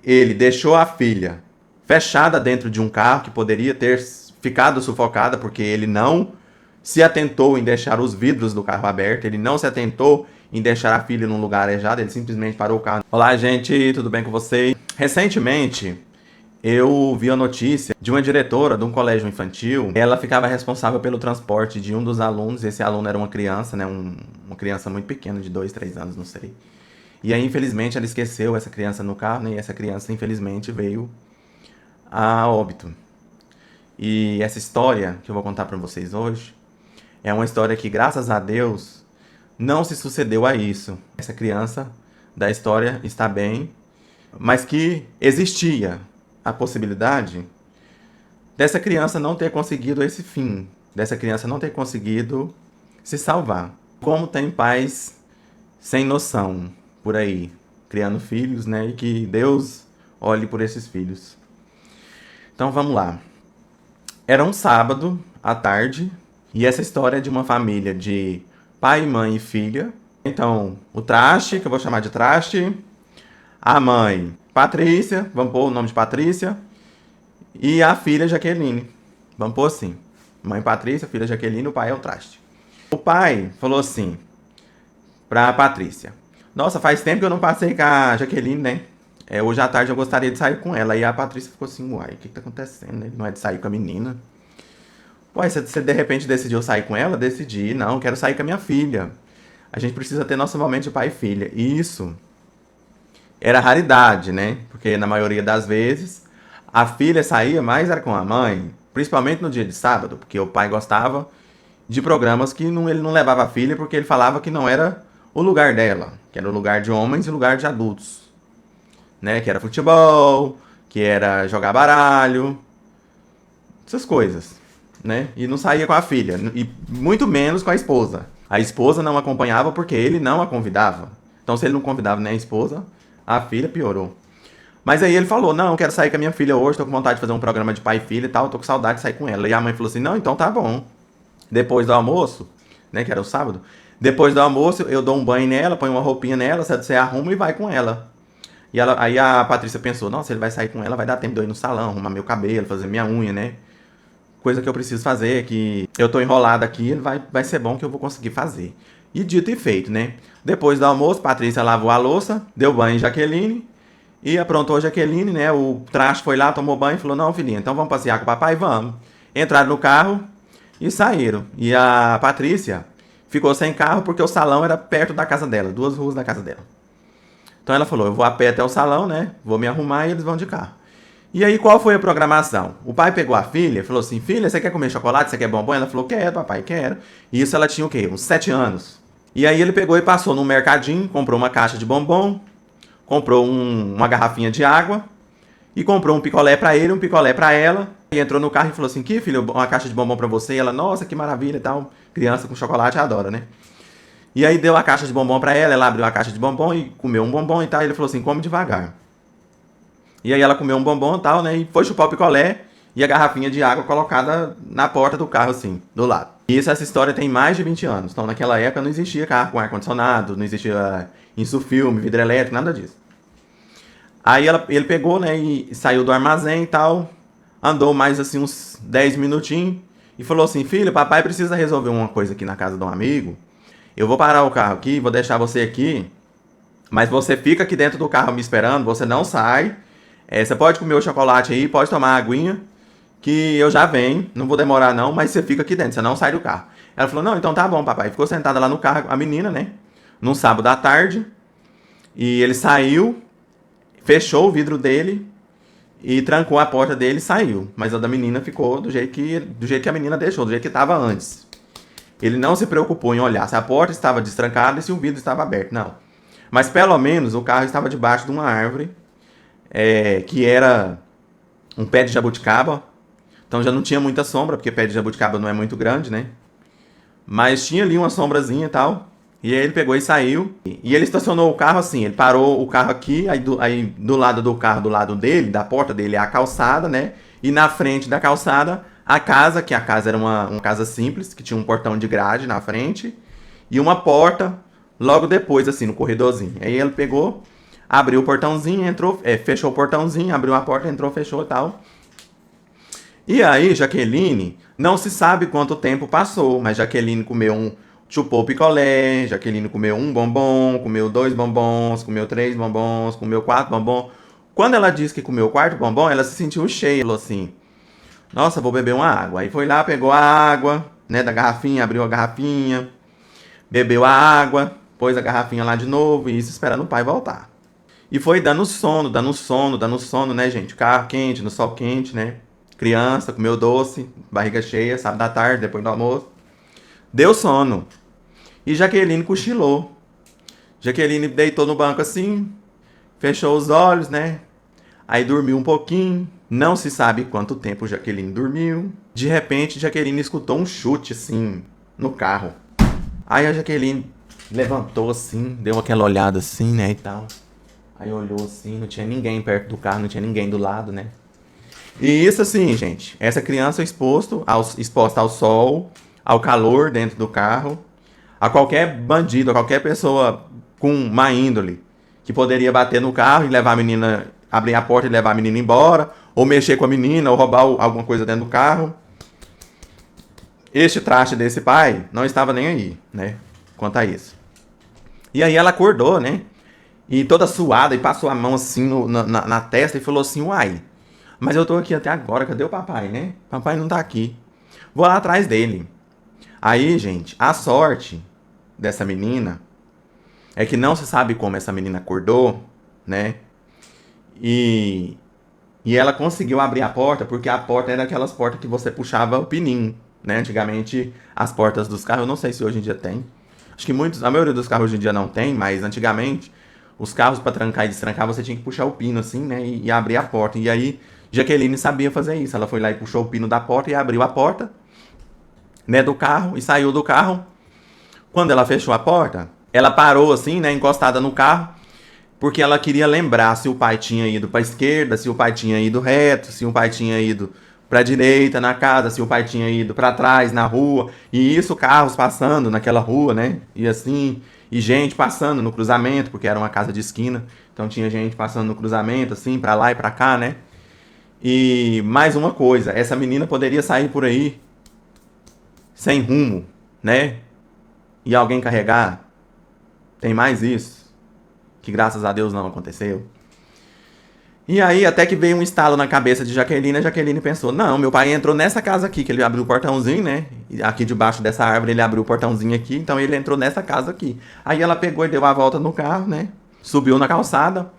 ele deixou a filha fechada dentro de um carro que poderia ter ficado sufocada, porque ele não se atentou em deixar os vidros do carro abertos, ele não se atentou em deixar a filha num lugar arejado, ele simplesmente parou o carro. Olá, gente, tudo bem com vocês? Recentemente, eu vi a notícia de uma diretora de um colégio infantil. Ela ficava responsável pelo transporte de um dos alunos. Esse aluno era uma criança, né? Uma criança muito pequena, de 2, 3 anos, não sei. E aí, infelizmente, ela esqueceu essa criança no carro, né? E essa criança, infelizmente, veio a óbito. E essa história que eu vou contar para vocês hoje é uma história que, graças a Deus, não se sucedeu a isso. Essa criança da história está bem, mas que existia a possibilidade dessa criança não ter conseguido esse fim, dessa criança não ter conseguido se salvar. Como tem pais sem noção por aí, criando filhos, né? E que Deus olhe por esses filhos. Então vamos lá. Era um sábado à tarde e essa história é de uma família de pai, mãe e filha. Então, o Traste, que eu vou chamar de Traste, a mãe Patrícia, vamos pôr o nome de Patrícia, e a filha Jaqueline. Vamos pôr assim: mãe Patrícia, filha Jaqueline, o pai é o Traste. O pai falou assim pra Patrícia: nossa, faz tempo que eu não passei com a Jaqueline, né? Hoje à tarde eu gostaria de sair com ela. E a Patrícia ficou assim: uai, o que tá acontecendo? Ele não é de sair com a menina? Uai, você de repente decidiu sair com ela? Decidi, não, quero sair com a minha filha. A gente precisa ter nosso momento de pai e filha. E isso era raridade, né? Porque na maioria das vezes a filha saía mais era com a mãe, principalmente no dia de sábado, porque o pai gostava de programas que ele não levava a filha porque ele falava que não era o lugar dela, que era o lugar de homens e o lugar de adultos, né? Que era futebol, que era jogar baralho, essas coisas, né? E não saía com a filha, e muito menos com a esposa. A esposa não acompanhava porque ele não a convidava. Então, se ele não convidava nem a esposa, a filha piorou. Mas aí ele falou: não, eu quero sair com a minha filha hoje, tô com vontade de fazer um programa de pai e filha e tal, tô com saudade de sair com ela. E a mãe falou assim: não, então tá bom. Depois do almoço, né, que era o sábado, depois do almoço eu dou um banho nela, ponho uma roupinha nela, você arruma e vai com ela. E aí a Patrícia pensou: nossa, ele vai sair com ela, vai dar tempo de eu ir no salão, arrumar meu cabelo, fazer minha unha, né? Coisa que eu preciso fazer, que eu tô enrolada aqui, vai ser bom que eu vou conseguir fazer. E dito e feito, né? Depois do almoço, Patrícia lavou a louça, deu banho em Jaqueline e aprontou a Jaqueline, né? O Traste foi lá, tomou banho e falou: não, filhinha, então vamos passear com o papai? Vamos. Entraram no carro e saíram. E a Patrícia ficou sem carro porque o salão era perto da casa dela, 2 ruas da casa dela. Então ela falou: eu vou a pé até o salão, né? Vou me arrumar e eles vão de carro. E aí, qual foi a programação? O pai pegou a filha e falou assim: filha, você quer comer chocolate? Você quer bombom? Ela falou: quero, papai, quero. E isso ela tinha o quê? Uns 7 anos. E aí ele pegou e passou num mercadinho, comprou uma caixa de bombom, comprou uma garrafinha de água e comprou um picolé pra ele, um picolé pra ela. E entrou no carro e falou assim: que, filho, uma caixa de bombom pra você? E ela: nossa, que maravilha e tal. Criança com chocolate adora, né? E aí deu a caixa de bombom pra ela abriu a caixa de bombom e comeu um bombom e tal. E ele falou assim: come devagar. E aí ela comeu um bombom e tal, né? E foi chupar o picolé e a garrafinha de água colocada na porta do carro, assim, do lado. E essa história tem mais de 20 anos. Então naquela época não existia carro com ar-condicionado, não existia insufilme, vidro elétrico, nada disso. Aí ele pegou, né, e saiu do armazém e tal, andou mais assim uns 10 minutinhos e falou assim: filho, papai precisa resolver uma coisa aqui na casa de um amigo. Eu vou parar o carro aqui, vou deixar você aqui, mas você fica aqui dentro do carro me esperando, você não sai. Você pode comer o chocolate aí, pode tomar a aguinha, que eu já venho, não vou demorar não, mas você fica aqui dentro, você não sai do carro. Ela falou: não, então tá bom, papai. Ficou sentada lá no carro, a menina, né, num sábado à tarde, e ele saiu, fechou o vidro dele e trancou a porta dele e saiu. Mas a da menina ficou do jeito que a menina deixou, do jeito que estava antes. Ele não se preocupou em olhar se a porta estava destrancada e se o vidro estava aberto, não. Mas pelo menos o carro estava debaixo de uma árvore, que era um pé de jabuticaba. Então já não tinha muita sombra, porque pé de jabuticaba não é muito grande, né? Mas tinha ali uma sombrazinha e tal. E aí ele pegou e saiu. E ele estacionou o carro assim, ele parou o carro aqui, aí do lado do carro, do lado dele, da porta dele, é a calçada, né? E na frente da calçada, a casa, que a casa era uma casa simples, que tinha um portão de grade na frente. E uma porta logo depois, assim, no corredorzinho. Aí ele pegou, abriu o portãozinho, entrou, fechou o portãozinho, abriu a porta, entrou, fechou e tal. E aí, Jaqueline, não se sabe quanto tempo passou, mas Jaqueline chupou picolé, Jaqueline comeu um bombom, comeu 2 bombons, comeu 3 bombons, comeu 4 bombons. Quando ela disse que comeu o 4º bombom, ela se sentiu cheia, falou assim, nossa, vou beber uma água. Aí foi lá, pegou a água, né, da garrafinha, abriu a garrafinha, bebeu a água, pôs a garrafinha lá de novo, e isso esperando o pai voltar. E foi dando sono, dando sono, dando sono, né, gente? Carro quente, no sol quente, né? Criança, comeu doce, barriga cheia, sábado da tarde, depois do almoço. Deu sono. E Jaqueline cochilou. Jaqueline deitou no banco assim, fechou os olhos, né? Aí dormiu um pouquinho. Não se sabe quanto tempo Jaqueline dormiu. De repente, Jaqueline escutou um chute, assim, no carro. Aí a Jaqueline levantou assim, deu aquela olhada assim, né, e tal. Aí olhou assim, não tinha ninguém perto do carro, não tinha ninguém do lado, né? E isso assim, gente, essa criança exposta ao sol, ao calor dentro do carro, a qualquer bandido, a qualquer pessoa com má índole, que poderia bater no carro e levar a menina, abrir a porta e levar a menina embora, ou mexer com a menina, ou roubar alguma coisa dentro do carro. Este traste desse pai não estava nem aí, né, quanto a isso. E aí ela acordou, né, e toda suada, e passou a mão assim na testa e falou assim, uai, mas eu tô aqui até agora, cadê o papai, né? Papai não tá aqui. Vou lá atrás dele. Aí, gente, a sorte dessa menina é que não se sabe como essa menina acordou, né? E ela conseguiu abrir a porta, porque a porta era aquelas portas que você puxava o pininho, né? Antigamente, as portas dos carros, eu não sei se hoje em dia tem. Acho que a maioria dos carros hoje em dia não tem, mas antigamente, os carros para trancar e destrancar, você tinha que puxar o pino assim, né? E abrir a porta. E aí, Jaqueline sabia fazer isso. Ela foi lá e puxou o pino da porta e abriu a porta, né, do carro e saiu do carro. Quando ela fechou a porta, ela parou assim, né, encostada no carro, porque ela queria lembrar se o pai tinha ido para a esquerda, se o pai tinha ido reto, se o pai tinha ido para a direita na casa, se o pai tinha ido para trás na rua. E isso, carros passando naquela rua, né? E assim, e gente passando no cruzamento, porque era uma casa de esquina. Então tinha gente passando no cruzamento, assim, para lá e para cá, né? E mais uma coisa, essa menina poderia sair por aí sem rumo, né? E alguém carregar. Tem mais isso, que graças a Deus não aconteceu. E aí até que veio um estalo na cabeça de Jaqueline, a Jaqueline pensou, não, meu pai entrou nessa casa aqui, que ele abriu o portãozinho, né? E aqui debaixo dessa árvore ele abriu o portãozinho aqui, então ele entrou nessa casa aqui. Aí ela pegou e deu a volta no carro, né? Subiu na calçada,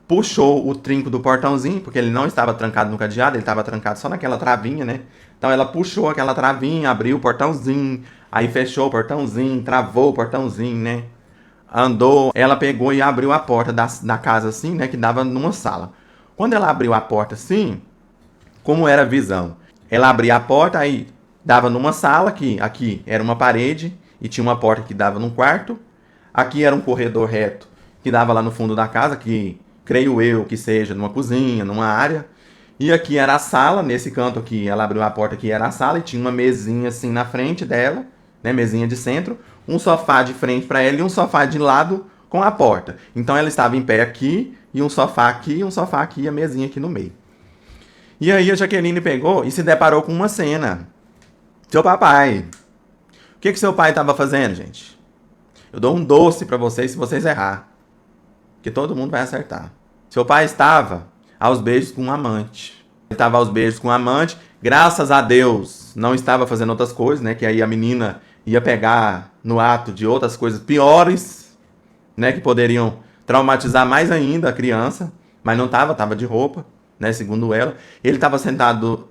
puxou o trinco do portãozinho, porque ele não estava trancado no cadeado, ele estava trancado só naquela travinha, né? Então ela puxou aquela travinha, abriu o portãozinho, aí fechou o portãozinho, travou o portãozinho, né? Andou, ela pegou e abriu a porta da casa assim, né? Que dava numa sala. Quando ela abriu a porta assim, como era a visão? Ela abria a porta, aí dava numa sala, que aqui era uma parede, e tinha uma porta que dava num quarto. Aqui era um corredor reto, que dava lá no fundo da casa, que creio eu que seja numa cozinha, numa área. E aqui era a sala, nesse canto aqui, ela abriu a porta, aqui era a sala, e tinha uma mesinha assim na frente dela, né, mesinha de centro, um sofá de frente para ela e um sofá de lado com a porta. Então ela estava em pé aqui, e um sofá aqui, e a mesinha aqui no meio. E aí a Jaqueline pegou e se deparou com uma cena. Seu papai. O que seu pai estava fazendo, gente? Eu dou um doce para vocês se vocês errar, que todo mundo vai acertar. Seu pai estava aos beijos com um amante. Ele estava aos beijos com um amante. Graças a Deus, não estava fazendo outras coisas, né? Que aí a menina ia pegar no ato de outras coisas piores, né? Que poderiam traumatizar mais ainda a criança. Mas não estava, estava de roupa, né? Segundo ela. Ele estava sentado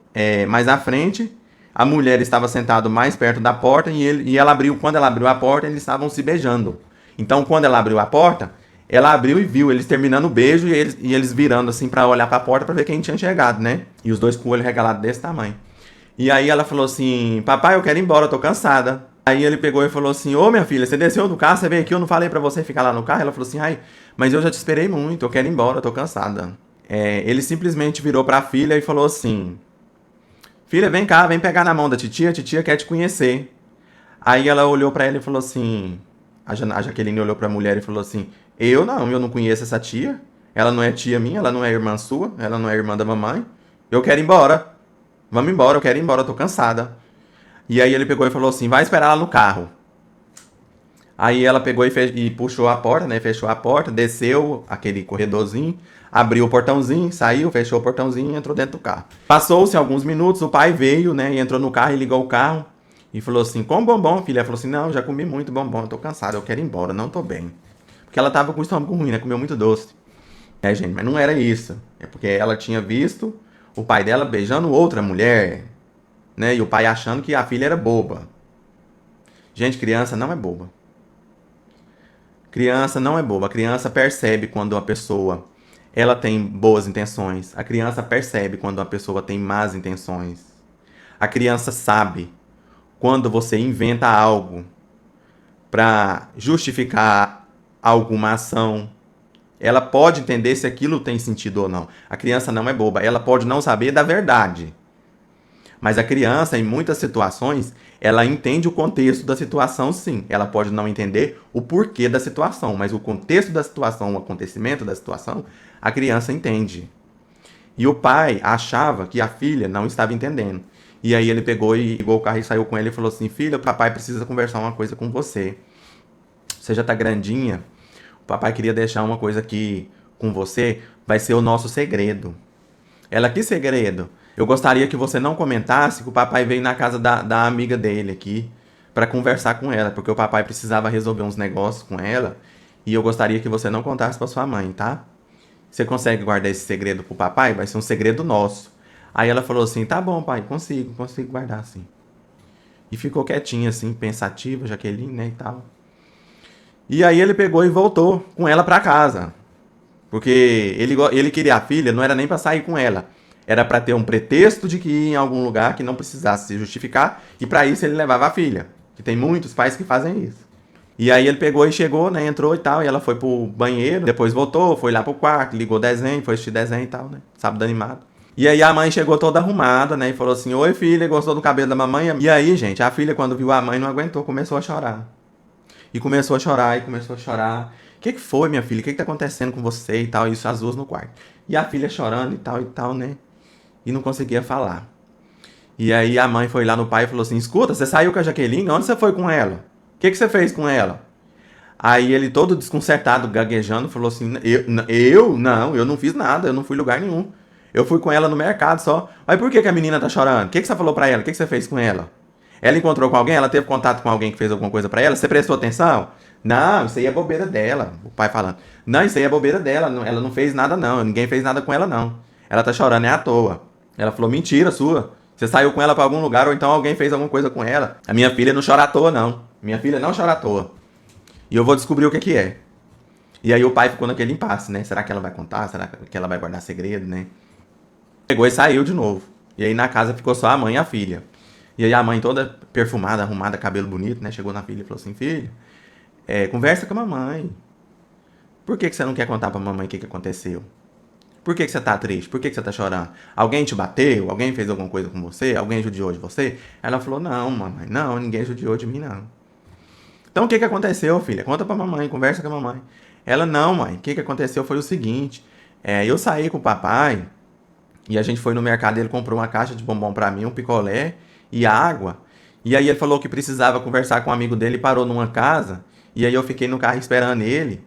mais à frente. A mulher estava sentada mais perto da porta. E ela abriu, quando ela abriu a porta, eles estavam se beijando. Então, quando ela abriu a porta, ela abriu e viu eles terminando o beijo e eles virando assim pra olhar pra porta pra ver quem tinha chegado, né? E os dois com o olho regalado desse tamanho. E aí ela falou assim, papai, eu quero ir embora, eu tô cansada. Aí ele pegou e falou assim, ô minha filha, você desceu do carro, você veio aqui, eu não falei pra você ficar lá no carro? Ela falou assim, ai, mas eu já te esperei muito, eu quero ir embora, eu tô cansada. Ele simplesmente virou pra filha e falou assim, filha, vem cá, vem pegar na mão da titia, a titia quer te conhecer. Aí ela olhou pra ela e falou assim, a Jaqueline olhou pra mulher e falou assim, Eu não conheço essa tia. Ela não é tia minha, ela não é irmã sua, ela não é irmã da mamãe. Eu quero ir embora. Vamos embora, eu quero ir embora, eu tô cansada. E aí ele pegou e falou assim: vai esperar ela no carro. Aí ela pegou e puxou a porta, né? Fechou a porta, desceu aquele corredorzinho, abriu o portãozinho, saiu, fechou o portãozinho e entrou dentro do carro. Passou-se alguns minutos, o pai veio, né? E entrou no carro e ligou o carro. E falou assim: com bombom, filha. Ela falou assim: não, já comi muito bombom, eu tô cansada, eu quero ir embora, não tô bem. Porque ela tava com o estômago ruim, né? Comeu muito doce. É, gente, mas não era isso. É porque ela tinha visto o pai dela beijando outra mulher, né? E o pai achando que a filha era boba. Gente, criança não é boba. Criança não é boba. A criança percebe quando uma pessoa ela tem boas intenções. A criança percebe quando uma pessoa tem más intenções. A criança sabe quando você inventa algo para justificar alguma ação. Ela pode entender se aquilo tem sentido ou não. A criança não é boba. Ela pode não saber da verdade. Mas a criança, em muitas situações, ela entende o contexto da situação, sim. Ela pode não entender o porquê da situação, mas o contexto da situação, o acontecimento da situação, a criança entende. E o pai achava que a filha não estava entendendo. E aí ele pegou e ligou o carro e saiu com ele e falou assim: filha, o papai precisa conversar uma coisa com você. Você já tá grandinha. O papai queria deixar uma coisa aqui com você. Vai ser o nosso segredo. Ela, que segredo? Eu gostaria que você não comentasse que o papai veio na casa da amiga dele aqui para conversar com ela, porque o papai precisava resolver uns negócios com ela e eu gostaria que você não contasse para sua mãe, tá? Você consegue guardar esse segredo pro papai? Vai ser um segredo nosso. Aí ela falou assim: tá bom, pai, consigo guardar sim. E ficou quietinha assim, pensativa, Jaqueline, né, e tal. E aí ele pegou e voltou com ela para casa. Porque ele queria a filha, não era nem para sair com ela. Era para ter um pretexto de que ia em algum lugar que não precisasse se justificar. E para isso ele levava a filha. Que tem muitos pais que fazem isso. E aí ele pegou e chegou, né? Entrou e tal. E ela foi pro banheiro. Depois voltou, foi lá pro quarto, ligou desenho, foi assistir desenho e tal, né? Sábado animado. E aí a mãe chegou toda arrumada, né? E falou assim: oi, filha, gostou do cabelo da mamãe? E aí, gente, a filha, quando viu a mãe, não aguentou, começou a chorar. E começou a chorar, e começou a chorar. O que foi, minha filha? O que tá acontecendo com você e tal? Isso, as duas no quarto. E a filha chorando e tal, né? E não conseguia falar. E aí a mãe foi lá no pai e falou assim: escuta, você saiu com a Jaqueline? Onde você foi com ela? O que você fez com ela? Aí ele, todo desconcertado, gaguejando, falou assim: eu não fiz nada, eu não fui em lugar nenhum. Eu fui com ela no mercado só. Aí por que a menina tá chorando? O que você falou pra ela? O que você fez com ela? Ela encontrou com alguém? Ela teve contato com alguém que fez alguma coisa pra ela? Você prestou atenção? Não, isso aí é bobeira dela. O pai falando: não, isso aí é bobeira dela. Ela não fez nada, não. Ninguém fez nada com ela, não. Ela tá chorando, é à toa. Ela falou: mentira sua. Você saiu com ela pra algum lugar ou então alguém fez alguma coisa com ela. A minha filha não chora à toa, não. Minha filha não chora à toa. E eu vou descobrir o que que é. E aí o pai ficou naquele impasse, né? Será que ela vai contar? Será que ela vai guardar segredo, né? Pegou e saiu de novo. E aí na casa ficou só a mãe e a filha. E aí a mãe toda perfumada, arrumada, cabelo bonito, né? Chegou na filha e falou assim: filha, conversa com a mamãe. Por que você não quer contar pra mamãe o que aconteceu? Por que você tá triste? Por que você tá chorando? Alguém te bateu? Alguém fez alguma coisa com você? Alguém judiou de você? Ela falou: não, mamãe, não, ninguém judiou de mim, não. Então o que aconteceu, filha? Conta pra mamãe, conversa com a mamãe. Ela: não, mãe, o que aconteceu foi o seguinte: eu saí com o papai e a gente foi no mercado e ele comprou uma caixa de bombom pra mim, um picolé e água. E aí ele falou que precisava conversar com um amigo dele e parou numa casa. E aí eu fiquei no carro esperando ele.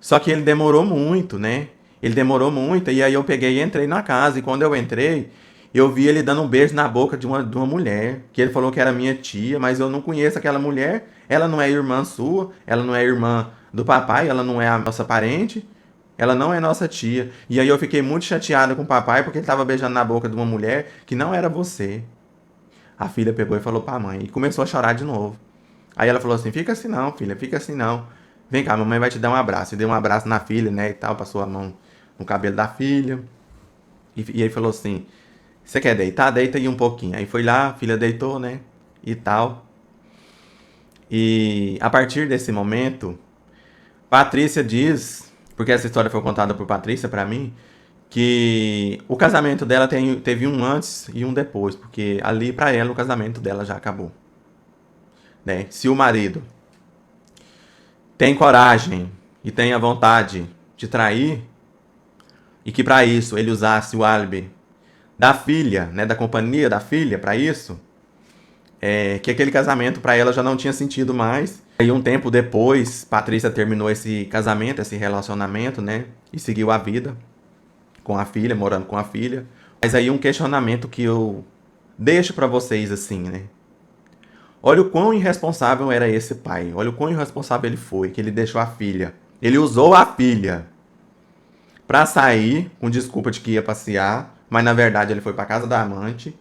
Só que ele demorou muito, né? Ele demorou muito, e aí eu peguei e entrei na casa. E quando eu entrei, eu vi ele dando um beijo na boca de uma mulher, que ele falou que era minha tia, mas eu não conheço aquela mulher. Ela não é irmã sua, ela não é irmã do papai, ela não é a nossa parente, ela não é nossa tia. E aí eu fiquei muito chateada com o papai, porque ele estava beijando na boca de uma mulher que não era você. A filha pegou e falou pra mãe, e começou a chorar de novo. Aí ela falou assim: fica assim não, filha, fica assim não. Vem cá, mamãe vai te dar um abraço. E deu um abraço na filha, né, e tal, passou a mão no cabelo da filha. E aí falou assim: você quer deitar? Deita aí um pouquinho. Aí foi lá, a filha deitou, né, e tal. E a partir desse momento, Patrícia diz, porque essa história foi contada por Patrícia pra mim, que o casamento dela teve um antes e um depois, porque ali pra ela o casamento dela já acabou, né? Se o marido tem coragem e tenha vontade de trair, e que para isso ele usasse o álibi da filha, né, da companhia da filha para isso, que aquele casamento para ela já não tinha sentido mais. Aí um tempo depois, Patrícia terminou esse casamento, esse relacionamento, né, e seguiu a vida com a filha, morando com a filha. Mas aí um questionamento que eu deixo para vocês assim, né? Olha o quão irresponsável era esse pai. Olha o quão irresponsável ele foi, que ele deixou a filha. Ele usou a filha para sair com desculpa de que ia passear, mas na verdade ele foi para casa da amante.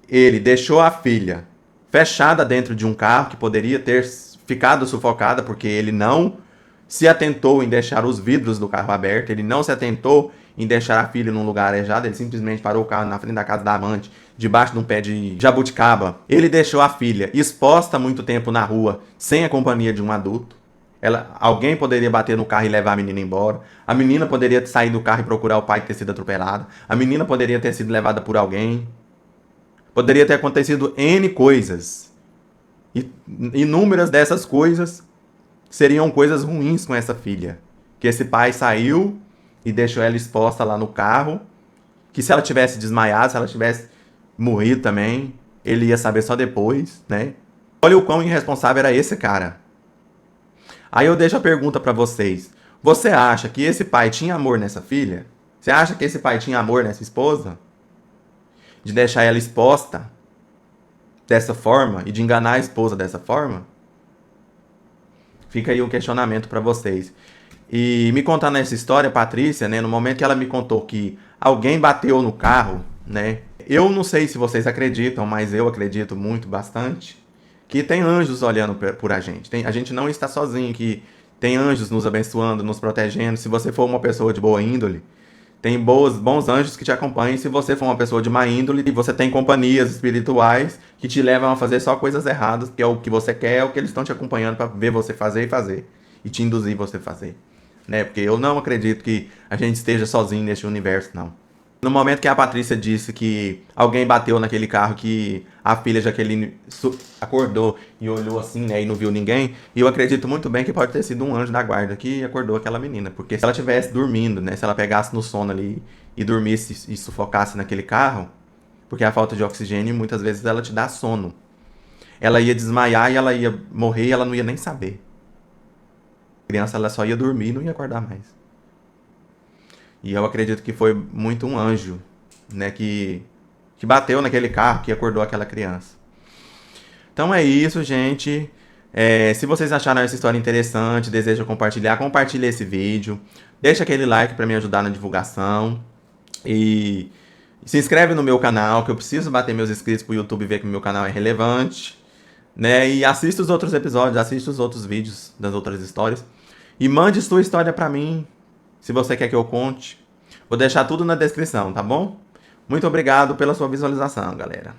Ele deixou a filha fechada dentro de um carro que poderia ter ficado sufocada porque ele não se atentou em deixar os vidros do carro abertos, ele não se atentou em deixar a filha num lugar arejado, ele simplesmente parou o carro na frente da casa da amante, debaixo de um pé de jabuticaba. Ele deixou a filha exposta muito tempo na rua, sem a companhia de um adulto. Alguém poderia bater no carro e levar a menina embora. A menina poderia sair do carro e procurar o pai e ter sido atropelada. A menina poderia ter sido levada por alguém. Poderia ter acontecido N coisas. E inúmeras dessas coisas seriam coisas ruins com essa filha. Que esse pai saiu e deixou ela exposta lá no carro. Que se ela tivesse desmaiado, se ela tivesse morrido também, ele ia saber só depois, né? Olha o quão irresponsável era esse cara. Aí eu deixo a pergunta pra vocês. Você acha que esse pai tinha amor nessa filha? Você acha que esse pai tinha amor nessa esposa? De deixar ela exposta dessa forma e de enganar a esposa dessa forma? Fica aí um questionamento pra vocês. E me contando essa história, Patrícia, né, no momento que ela me contou que alguém bateu no carro, né? Eu não sei se vocês acreditam, mas eu acredito muito, bastante, que tem anjos olhando por a gente. A gente não está sozinho, que tem anjos nos abençoando, nos protegendo. Se você for uma pessoa de boa índole, tem bons anjos que te acompanham. Se você for uma pessoa de má índole, você tem companhias espirituais que te levam a fazer só coisas erradas, que é o que você quer, é o que eles estão te acompanhando para ver você fazer e fazer. E te induzir você a fazer. Né? Porque eu não acredito que a gente esteja sozinho neste universo, não. No momento que a Patrícia disse que alguém bateu naquele carro, que a filha Jaqueline acordou e olhou assim, né, e não viu ninguém, e eu acredito muito bem que pode ter sido um anjo da guarda que acordou aquela menina, porque se ela estivesse dormindo, né, se ela pegasse no sono ali e dormisse e sufocasse naquele carro, porque a falta de oxigênio muitas vezes ela te dá sono, ela ia desmaiar e ela ia morrer e ela não ia nem saber. A criança ela só ia dormir e não ia acordar mais. E eu acredito que foi muito um anjo, né, que bateu naquele carro, que acordou aquela criança. Então é isso, gente. Se vocês acharam essa história interessante, desejam compartilhar, compartilhe esse vídeo. Deixa aquele like para me ajudar na divulgação. E se inscreve no meu canal, que eu preciso bater meus inscritos pro YouTube ver que o meu canal é relevante. Né? E assista os outros episódios, assista os outros vídeos das outras histórias. E mande sua história para mim, se você quer que eu conte. Vou deixar tudo na descrição, tá bom? Muito obrigado pela sua visualização, galera.